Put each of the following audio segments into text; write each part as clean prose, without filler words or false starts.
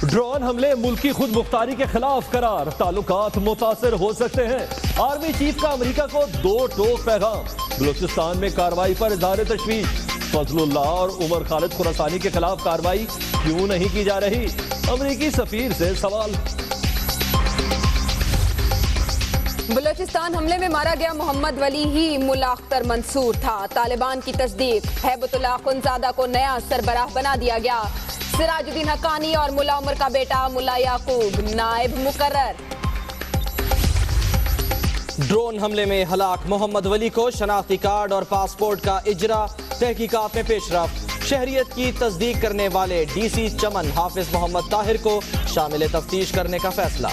Drone हमले मुल्की खुद मुख्तारी के खिलाफ करार, ताल्लुकात मुतासर हो सकते हैं। आर्मी चीफ का अमेरिका को 2 टोक पैगाम। बलूचिस्तान में कार्रवाई पर इज़हार तशवीश। फजलुल्लाह और उमर खालिद खुरासानी के खिलाफ कार्रवाई क्यों नहीं की जा रही? अमेरिकी सफीर से सवाल। बलूचिस्तान हमले में मारा गया मोहम्मद वली ही मुल्ला अख्तर मंसूर था। तालिबान की तस्दीक। हैबतुल्लाह अखुंज़ादा को नया सरबराह बना दिया गया। सिराजुद्दीन हक्कानी और मुल्ला उमर का बेटा मुल्ला याकूब नायब मुकर्रर। ड्रोन हमले में हलाक मोहम्मद वली को शनाख्ती कार्ड और पासपोर्ट का इजरा। तहकीकात में पेशरफ। शहरियत की तस्दीक करने वाले डीसी चमन हाफिज मोहम्मद ताहिर को शामिल तफ्तीश करने का फैसला।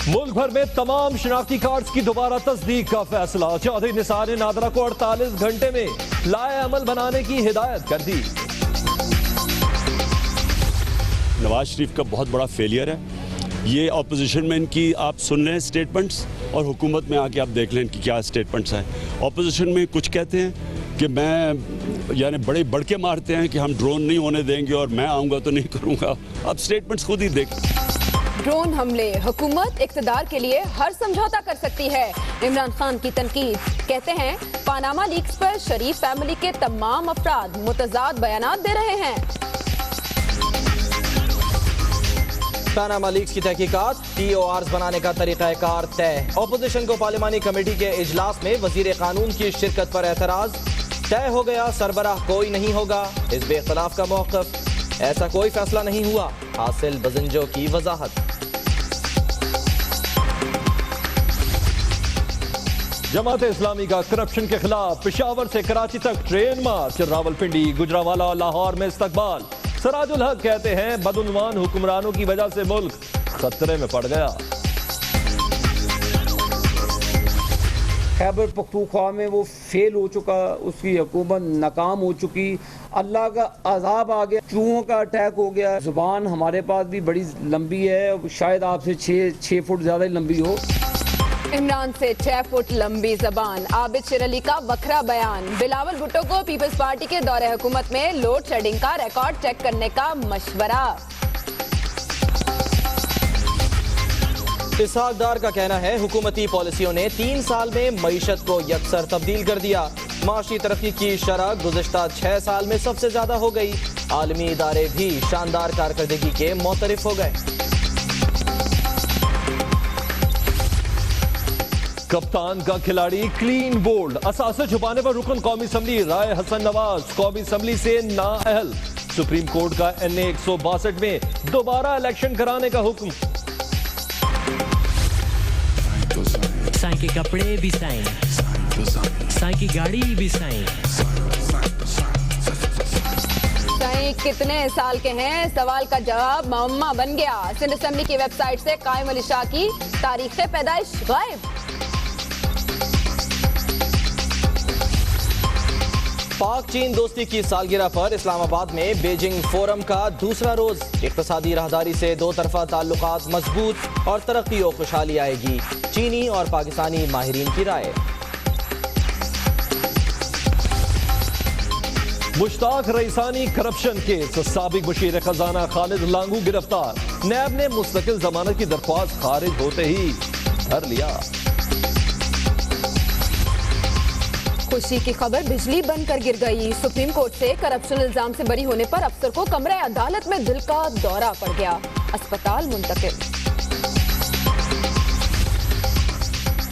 मुल्क भर में तमाम शनाख्ती कार्ड्स की दोबारा तस्दीक का फैसला। चौधरी निसार नादरा को 48 घंटे में लाए अमल बनाने की हिदायत कर दी। नवाज शरीफ का बहुत बड़ा फेलियर है ये। ऑपोजिशन में इनकी आप सुन लें स्टेटमेंट्स और हुकूमत में आके आप देख लें कि क्या स्टेटमेंट्स हैं। ऑपोजिशन में कुछ कहते हैं कि मैं यानी बड़े बढ़ के मारते हैं कि हम ड्रोन नहीं होने देंगे और मैं आऊँगा तो नहीं करूँगा। अब स्टेटमेंट्स खुद ही देख। ड्रोन हमले, हुकूमत इक़्तिदार के लिए हर समझौता कर सकती है। इमरान खान की तनकीद। कहते हैं पानामा लीक्स पर शरीफ फैमिली के तमाम अफराद मुतज़ाद बयानात दे रहे हैं। पानामा लीक्स की तहकीकात। TORs बनाने का तरीक़ाकार तय। ऑपोजिशन को पार्लिमानी कमेटी के इजलास में वज़ीर कानून की शिरकत पर एतराज़। तय हो गया सरबराह कोई नहीं होगा। हिज़्ब इख्तिलाफ का मौक़िफ़। ऐसा कोई फैसला नहीं हुआ। हासिल बज़ंजो की वजाहत। जमात इस्लामी का करप्शन के खिलाफ पेशावर से कराची तक ट्रेन मार्च। रावलपिंडी, गुजरावाला और लाहौर में इस्तकबाल। सराजुल हक कहते हैं बदउन्वान हुक्मरानों की वजह से मुल्क खतरे में पड़ गया। खैबर पख्तूनख्वा में वो फेल हो चुका, उसकी हुकूमत नाकाम हो चुकी। अल्लाह का अजाब आ गया, चूहों का अटैक हो गया। जुबान हमारे पास भी बड़ी लंबी है, शायद आपसे 6 फुट ज़्यादा लंबी हो। इमरान से 6 फुट लंबी जबान। आबिद शेर अली का वखरा बयान। बिलावल भुट्टो को पीपल्स पार्टी के दौरे हुकूमत में लोड शेडिंग का रिकॉर्ड चेक करने का मशवरा। इसहाक डार का कहना है हुकूमती पॉलिसियों ने 3 साल में मईशत को यकसर तब्दील कर दिया। माशी तरक्की की शरह गुज़िश्ता 6 साल में सबसे ज्यादा हो गई। आलमी इदारे भी शानदार कारकर्दगी के मोतरिफ हो गए। कप्तान का खिलाड़ी क्लीन बोल्ड। असासे छुपाने पर रुकन कौमी असम्बली राय हसन नवाज कौमी असम्बली से नाअहल। सुप्रीम कोर्ट का NA 162 में दोबारा इलेक्शन कराने का हुक्म। साईं के कपड़े भी साईं, साईं की गाड़ी भी साईं। साईं कितने साल के हैं? सवाल का जवाब मम्मा बन गया। सिंध असेंबली की वेबसाइट से कायम अली शाह की तारीख पैदाइश गायब। पाक चीन दोस्ती की सालगिरह पर इस्लामाबाद में बीजिंग फोरम का दूसरा रोज। इक्तसादी राहदारी से 2 तरफा ताल्लुकात मजबूत और तरक्की और खुशहाली आएगी। चीनी और पाकिस्तानी माहिरीन की राय। Mushtaq Raisani corruption case. साबिक वज़ीर खजाना खालिद लांगू गिरफ्तार। नैब ने मुस्तकिल जमानत की दरख्वास्त खारिज होते ही धर लिया। खुशी की खबर, बिजली बंद कर गिर गई। सुप्रीम कोर्ट से करप्शन इल्जाम से बरी होने पर अफसर को कमरे अदालत में दिल का दौरा पड़ गया। अस्पताल मुंतकिल।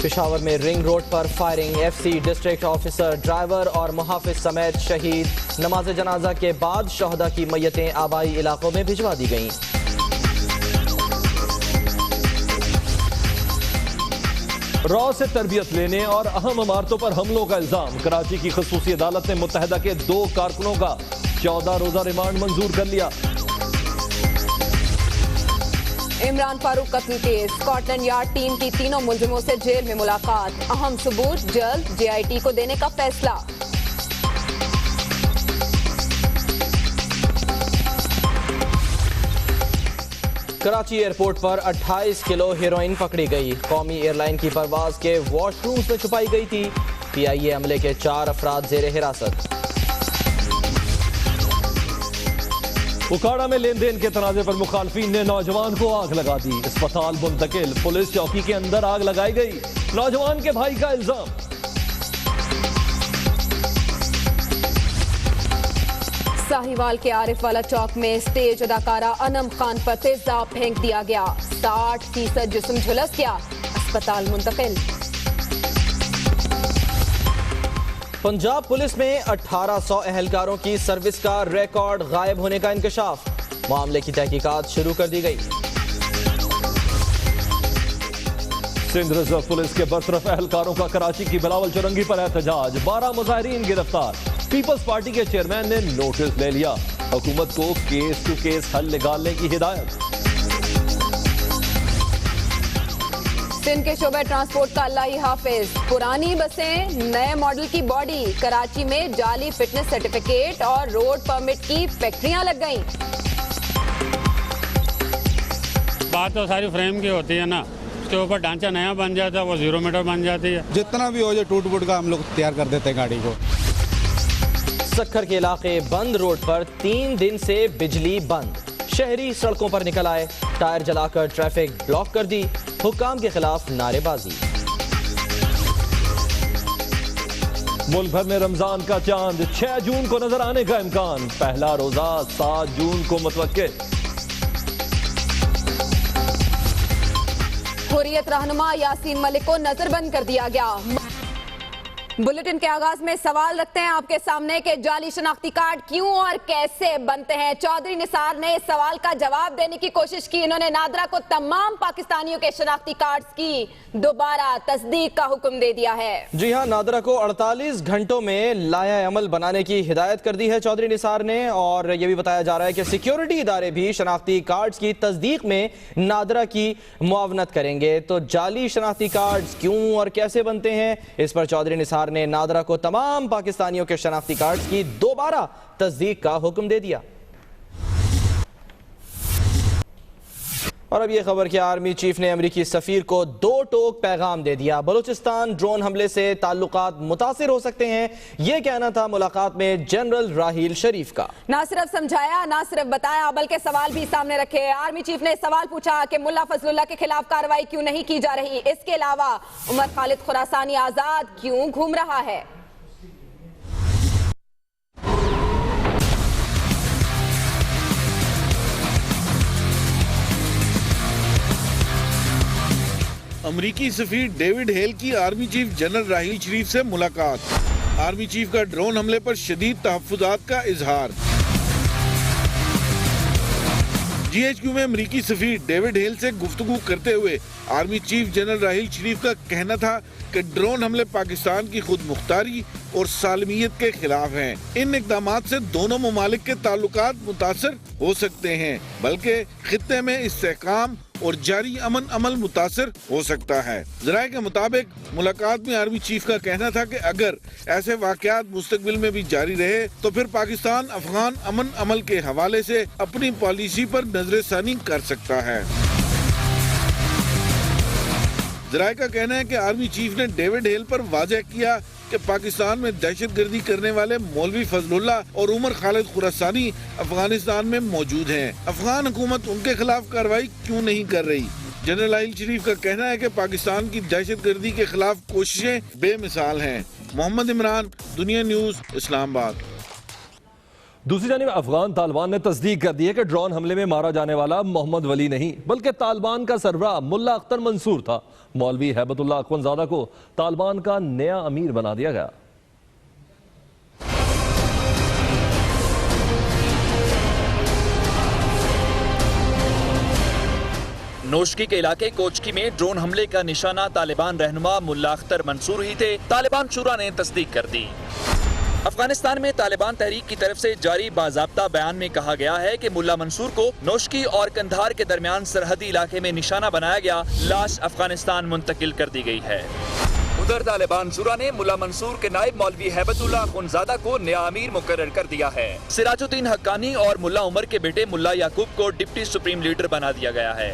पेशावर में रिंग रोड पर firing. FC district officer, driver और मुहाफिज समेत शहीद। नमाज जनाजा के बाद शहदा की मैयतें आबाई इलाकों में भिजवा दी गईं। रॉ से तरबियत लेने और अहम इमारतों पर हमलों का इल्जाम। कराची की खसूसी अदालत ने मुत्तहदा के 2 कारकुनों का 14 रोजा रिमांड मंजूर कर लिया। इमरान फारूक कत्ल केस। स्कॉटलैंड यार्ड टीम की 3 मुलजिमों से जेल में मुलाकात। अहम सबूत जल्द JIT को देने का फैसला। कराची एयरपोर्ट पर 28 किलो हेरोइन पकड़ी गई। कौमी एयरलाइन की परवाज के वॉशरूम्स में छुपाई गई थी। PIA हमले के 4 अफराद जेर हिरासत। उकाड़ा में लेन देन के तनाजे पर मुखालफिन ने नौजवान को आग लगा दी। अस्पताल मुंतकिल, पुलिस चौकी के अंदर आग लगाई गई। नौजवान के भाई का इल्जाम। साहिवाल के आरिफ वाला चौक में स्टेज अदाकारा अनम खान पर तेजाब फेंक दिया गया। 60% जिस्म झुलस गया, अस्पताल मुंतकिल। पंजाब पुलिस में 1800 एहलकारों की सर्विस का रिकॉर्ड गायब होने का इंकशाफ। मामले की तहकीकात शुरू कर दी गई। सिंध रिजर्व पुलिस के बरतरफ एहलकारों का कराची की बिलावल चौरंगी पर एहतजाज। 12 मुजाहिरीन गिरफ्तार। पीपल्स पार्टी के चेयरमैन ने नोटिस ले लिया। हुकूमत को केस टू केस हल निकालने की हिदायत। सिंध के शोबे ट्रांसपोर्ट का अल्लाह ही हाफिज। पुरानी बसें, नए मॉडल की बॉडी। कराची में जाली फिटनेस सर्टिफिकेट और रोड परमिट की फैक्ट्रियां लग गईं। बात तो सारी फ्रेम की होती है ना, उसके ऊपर ढांचा नया बन जाता है, वो 0 मीटर बन जाती है। जितना भी हो जाए टूट फूट का हम लोग तैयार कर देते हैं गाड़ी को। सक्खर के इलाके बंद रोड पर 3 दिन से बिजली बंद। शहरी सड़कों पर निकल आए, टायर जलाकर ट्रैफिक ब्लॉक कर दी। हुक्काम के खिलाफ नारेबाजी। मुल्क भर में रमजान का चांद 6 जून को नजर आने का इम्कान। पहला रोजा 7 जून को मुतवक्के। हुर्रियत रहनुमा यासीन मलिक को नजरबंद कर दिया गया। बुलेटिन के आगाज में सवाल रखते हैं आपके सामने कि जाली शनाख्ती कार्ड क्यों और कैसे बनते हैं। चौधरी निसार ने इस सवाल का जवाब देने की कोशिश की। इन्होंने नादरा को तमाम पाकिस्तानियों के शनाख्ती कार्ड्स की दोबारा तस्दीक का हुक्म दे दिया है। जी हां, नादरा को 48 घंटों में लाया अमल बनाने की हिदायत कर दी है चौधरी निसार ने। और यह भी बताया जा रहा है कि सिक्योरिटी इदारे भी शनाख्ती कार्ड्स की तस्दीक में नादरा की मुआवनत करेंगे। तो जाली शनाख्ती कार्ड्स क्यों और कैसे बनते हैं, इस पर चौधरी निसार ने नादरा को तमाम पाकिस्तानियों के शनाख्ती कार्ड्स की दोबारा तस्दीक का हुक्म दे दिया। और अब यह खबर कि आर्मी चीफ ने अमेरिकी सफीर को 2 टोक पैगाम दे दिया। बलूचिस्तान ड्रोन हमले से ताल्लुकात मुतासिर हो सकते हैं, यह कहना था मुलाकात में जनरल राहील शरीफ का। ना सिर्फ समझाया, ना सिर्फ बताया, बल्कि सवाल भी सामने रखे। आर्मी चीफ ने सवाल पूछा कि मुल्ला फजलुल्लाह के खिलाफ कार्रवाई क्यों नहीं की जा रही। इसके अलावा उमर खालिद खुरासानी आजाद क्यों घूम रहा है। अमरीकी सफीर डेविड हेल की आर्मी चीफ जनरल राहील शरीफ से मुलाकात। आर्मी चीफ का ड्रोन हमले पर शदीद तहफ्फुज़ात का इजहार। GHQ में अमरीकी सफीर डेविड हेल से गुफ्तगू करते हुए आर्मी चीफ जनरल राहील शरीफ का कहना था कि ड्रोन हमले पाकिस्तान की खुद मुख्तारी और सालमियत के खिलाफ हैं। इन इक़दामात से दोनों ममालिक के ताल्लुकात मुतासर हो सकते हैं, बल्कि खित्ते में इस्तेहकाम और जारी अमन अमल मुतासर हो सकता है। ज़राए के मुताबिक मुलाकात में आर्मी चीफ का कहना था कि अगर ऐसे वाक़यात मुस्तकबिल में भी जारी रहे तो फिर पाकिस्तान अफगान अमन अमल के हवाले से अपनी पॉलिसी पर नजरसानी कर सकता है। ज़राए का कहना है कि आर्मी चीफ ने डेविड हेल पर वाज़ेह किया कि पाकिस्तान में दहशतगर्दी करने वाले मौलवी फजलुल्लाह और उमर खालिद खुरासानी अफगानिस्तान में मौजूद हैं। अफगान हुकूमत उनके खिलाफ कार्रवाई क्यों नहीं कर रही। जनरल राहील शरीफ का कहना है कि पाकिस्तान की दहशतगर्दी के खिलाफ कोशिशें बेमिसाल हैं। मोहम्मद इमरान, दुनिया न्यूज़, इस्लामाबाद। दूसरी जानिब अफगान तालिबान ने तस्दीक कर दी है कि ड्रोन हमले में मारा जाने वाला मोहम्मद वली नहीं बल्कि तालिबान का सरबराह मुल्ला अख्तर मंसूर था। मौलवी हैबतुल्लाह अखवंजादा को तालिबान का नया अमीर बना दिया गया। नोशकी के इलाके कोचकी में ड्रोन हमले का निशाना तालिबान रहनुमा मुल्ला अख्तर मंसूर ही थे। तालिबान शुरा ने तस्दीक कर दी। अफगानिस्तान में तालिबान तहरीक की तरफ से जारी बाज़ाब्ता बयान में कहा गया है कि मुल्ला मंसूर को नोशकी और कंधार के दरमियान सरहदी इलाके में निशाना बनाया गया। लाश अफगानिस्तान मुंतकिल कर दी गई है। उधर तालिबान शुरा ने मुल्ला मंसूर के नायब मौलवी हैबतुल्लाह अखवंजादा को नया अमीर मुकर्रर कर दिया है। सिराजुद्दीन हक्कानी और मुल्ला उमर के बेटे मुल्ला याकूब को डिप्टी सुप्रीम लीडर बना दिया गया है।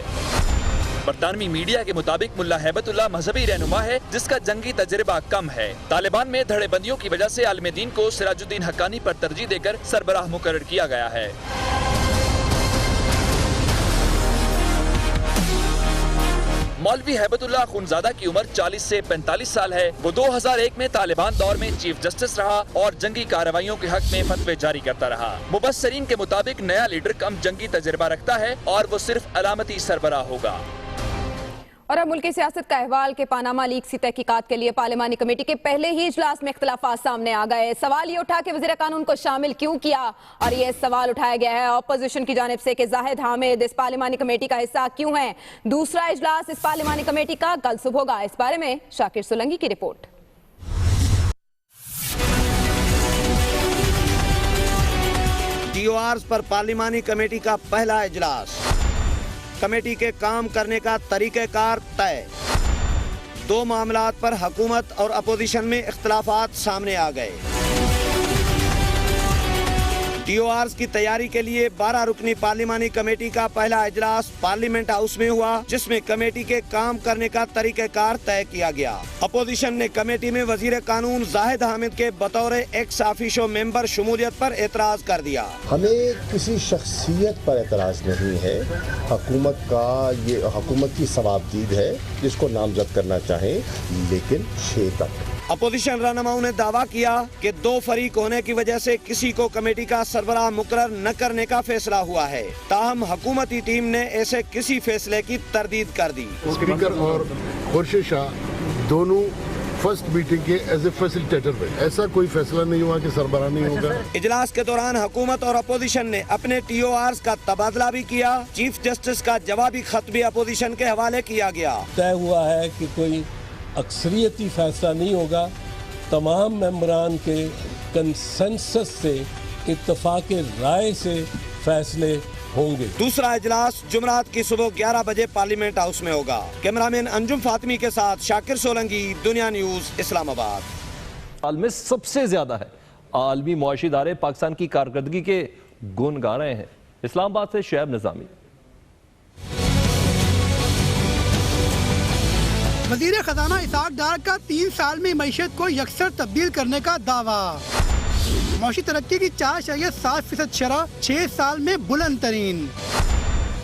बरतानवी मीडिया के मुताबिक मुल्ला हैबतुल्लाह मजहबी रहनुमा है जिसका जंगी तजर्बा कम है। तालिबान में धड़ेबंदियों की वजह से आलिम दीन को सिराजुद्दीन हक्कानी पर तरजीह देकर सरबराह मुकर्रर किया गया है। मौलवी हैबतुल्लाह खुनजादा की उम्र 40 से 45 साल है। वो 2001 में तालिबान दौर में चीफ जस्टिस रहा और जंगी कार्रवाइयों के हक में फतवे जारी करता रहा। मुबस्सरीन के मुताबिक नया लीडर कम जंगी तजर्बा रखता है और वो सिर्फ अलामती सरबराह होगा। और अब मुल्की सियासत का अहवाल के पानामा लीक्स की तहकीकात के लिए पार्लिमानी कमेटी के पहले ही इजलास में इख्तलाफात सामने आ गए। सवाल ये उठा कि वज़ीर कानून को शामिल क्यों किया, और ये सवाल उठाया गया है अपोजिशन की जानिब से कि जाहिद हामिद इस पार्लिमानी कमेटी का हिस्सा क्यों है। दूसरा इजलास इस पार्लिमानी कमेटी का कल सुबह होगा। इस बारे में शाकिर सोलंकी की रिपोर्ट। TORs पर पार्लिमानी कमेटी का पहला इजलास, कमेटी के काम करने का तरीक़ेकार तय। दो मामलात पर हुकूमत और अपोजिशन में इख्तलाफात सामने आ गए। TORs की तैयारी के लिए 12 रुकनी पार्लिमानी कमेटी का पहला इजलास पार्लियामेंट हाउस में हुआ, जिसमें कमेटी के काम करने का तरीक़ेकार तय किया गया। अपोजिशन ने कमेटी में वजीर कानून जाहिद हामिद के बतौर एक्स ऑफिशियो मेंबर शमूलियत पर एतराज कर दिया। हमें किसी शख्सियत पर एतराज नहीं है, हुकूमत का ये हुकूमत की सवाबदीद है, जिसको नामजद करना चाहें, लेकिन 6 तक। अपोजिशन रहनुमाओं ने दावा किया कि 2 फरीक होने की वजह से किसी को कमेटी का सरबराह मुकर्रर न करने का फैसला हुआ है। ताहम हुकूमती टीम ने ऐसे किसी फैसले की तरदीद कर दी। स्पीकर और खुर्शीद शाह दोनों फर्स्ट मीटिंग के एज ए फैसिलिटेटर में, ऐसा कोई फैसला नहीं हुआ कि सरबराह नहीं होगा। इजलास के दौरान हुकूमत और अपोजिशन ने अपने TORs का तबादला भी किया। चीफ जस्टिस का जवाबी खत भी अपोजिशन के हवाले किया गया। तय हुआ है कि कोई अक्सरियती फैसला नहीं होगा, तमाम मेंबरान के कंसेंसस से, इत्तफाक राय से फैसले होंगे। दूसरा इजलास जुमरात की सुबह 11 बजे पार्लियामेंट हाउस में होगा। कैमरामैन अंजुम फातिमी के साथ शाकिर सोलंकी, दुनिया न्यूज, इस्लामाबाद। आलम में सबसे ज्यादा है। आलमी मुआशी इदारे पाकिस्तान की कारकर्दगी के गुण गा रहे हैं। इस्लामाबाद से शुएब निजामी। वजीर खजाना इसाक डार का 3 साल में मईशत को यकसर तब्दील करने का दावा। मौशी तरक्की की 4.7% शरह 6 साल में बुलंद तरीन।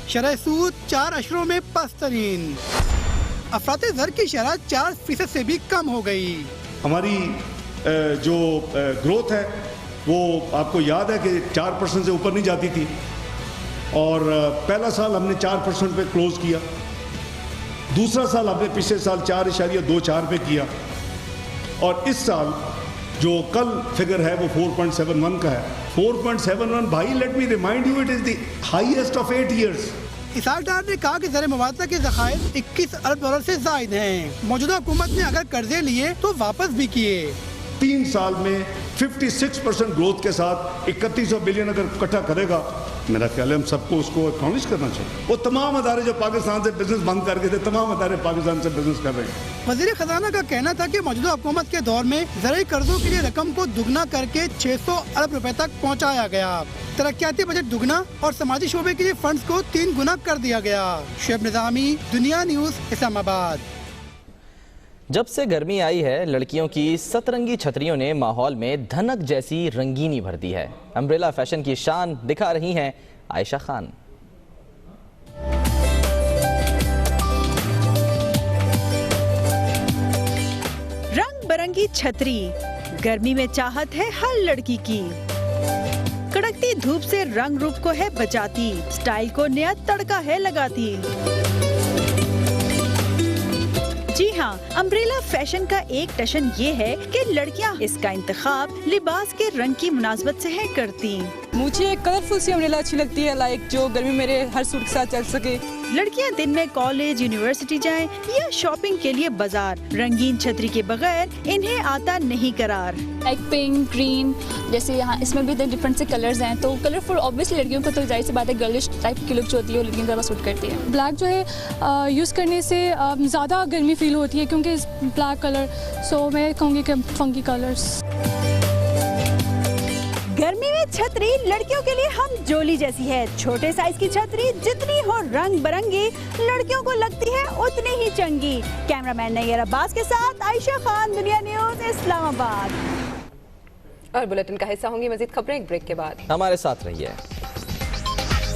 शरह सूद 4 अशरों में पस्त तरीन। अफरात ज़र की शरह 4% से भी कम हो गई। हमारी जो ग्रोथ है वो आपको याद है कि 4% से ऊपर नहीं जाती थी, और पहला साल हमने 4% पे क्लोज किया। दूसरा साल हमने पिछले साल 4.24 पे किया, और इस साल जो कल फिगर है वो 4.71 का है। 4.71 भाई, let me remind you, it is the highest of 8 years. Ishaq Dar ने कहा कि ज़र मुबादला के ज़खायर 21 अरब डॉलर से ज़ायद हैं। मौजूदा हुकूमत ने अगर कर्जे लिए तो वापस भी किए। 3 साल में 56% ग्रोथ के साथ 3100 बिलियन अगर इकट्ठा करेगा, मेरा ख्याल है हम सबको उसको एक्नॉलेज करना चाहिए। वो तमाम अदारे जो पाकिस्तान से बिजनेस बंद करके थे, तमाम अदारे पाकिस्तान से बिजनेस कर रहे हैं। वजीर खजाना का कहना था कि मौजूदा हुकूमत के दौर में ज़रूरी कर्जों के लिए रकम को दुगना करके 600 अरब रुपए तक पहुँचाया गया। तरक्याती बजट दुगना और समाजी शोबे के लिए फंड्स को 3 गुना कर दिया गया। शुएब निजामी, दुनिया न्यूज, इस्लामाबाद। जब से गर्मी आई है, लड़कियों की सतरंगी छतरियों ने माहौल में धनक जैसी रंगीनी भर दी है। अम्ब्रेला फैशन की शान दिखा रही हैं आयशा खान। रंग बिरंगी छतरी, गर्मी में चाहत है हर लड़की की। कड़कती धूप से रंग रूप को है बचाती, स्टाइल को नया तड़का है लगाती। जी हाँ, अम्ब्रेला फैशन का एक टशन ये है कि लड़कियाँ इसका इंतखाब लिबास के रंग की मुनासबत से है करती। मुझे कलरफुल सी अम्ब्रेला अच्छी लगती है, लाइक जो गर्मी मेरे हर सूट के साथ चल सके। लड़कियाँ दिन में कॉलेज, यूनिवर्सिटी जाएं या शॉपिंग के लिए बाजार, रंगीन छतरी के बगैर इन्हें आता नहीं करार। लाइक पिंक, ग्रीन, जैसे यहाँ इसमें भी डिफरेंट से कलर्स हैं, तो कलरफुल ऑब्वियसली लड़कियों को तो जाहिर सी बात है गर्लिश टाइप की लुक जो होती है वो लड़कियों को ज़्यादा सूट करती है। ब्लैक जो है यूज़ करने से ज़्यादा गर्मी फील होती है क्योंकि ब्लैक कलर, सो मैं कहूँगी कि फंकी कलर्स। गर्मी में छतरी लड़कियों के लिए हम जोली जैसी है। छोटे साइज की छतरी जितनी हो रंग बिरंगी, लड़कियों को लगती है उतनी ही चंगी। कैमरामैन नैयर अब्बास के साथ आयशा खान, दुनिया न्यूज, इस्लामाबाद। और बुलेटिन का हिस्सा होंगी मजीद खबरें एक ब्रेक के बाद। हमारे साथ रहिए।